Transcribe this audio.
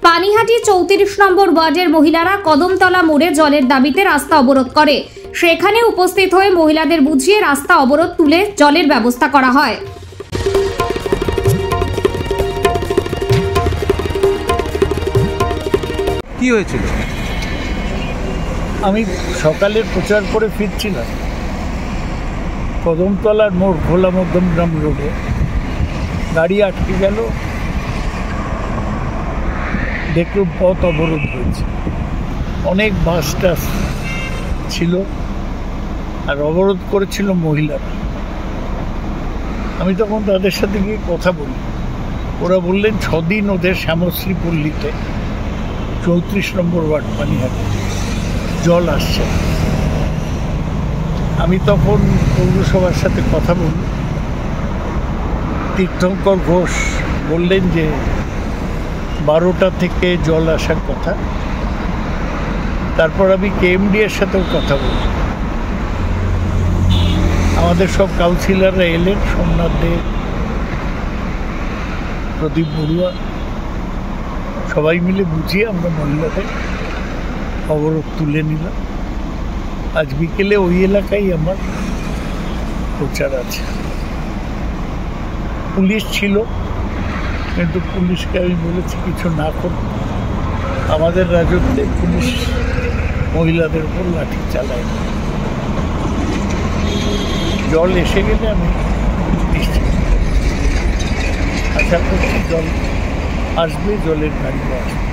পানিহাটি 34 নম্বর ওয়ার্ডের মহিলারা কদমতলা মোড়ে জলের দাবিতে রাস্তা অবরোধ করে। সেখানে উপস্থিত হয়ে মহিলাদের বুঝিয়ে রাস্তা অবরোধ তুলে জলের ব্যবস্থা করা হয়। কি হয়েছিল? আমি সকালে প্রচার করে ফিরছিলাম, কদমতলার মোড় ভোলা মধ্যমগ্রাম রোডে গাড়ি আটকে গেল, দেখলাম পথ অবরোধ হয়েছে। অনেক বাস টাস ছিল আর অবরোধ করেছিল মহিলারা। আমি তখন তাদের সাথে গিয়ে কথা বলি। ওরা বললেন 6 দিন ওদের শ্যামশ্রী পল্লীতে 34 নম্বর ওয়ার্ড পানিহাটি জল আসছে। আমি তখন পৌরসভার সাথে কথা বলি। তীর্থঙ্কর ঘোষ বললেন যে 12টা থেকে জল আসার কথা। তারপর আমি কেএমডি এর সাথেও কথা বলি। আমাদের সব কাউন্সিলররা এলেন, সোমনাথ দে, প্রদীপ বড়ুয়া, সবাই মিলে বুঝিয়ে আমরা মহিলাদের অবরোধ তুলে নিলাম। আজ বিকেলে ওই এলাকায় আমার প্রচার আছে। পুলিশ ছিল, কিন্তু পুলিশকে আমি বলেছি কিছু না করতে। আমাদের রাজত্বে পুলিশ মহিলাদের উপর লাঠি চালায়। জল এসে গেলে আমি নিশ্চিত আশা করছি জল আসবে, জলের গাড়িও আসবে।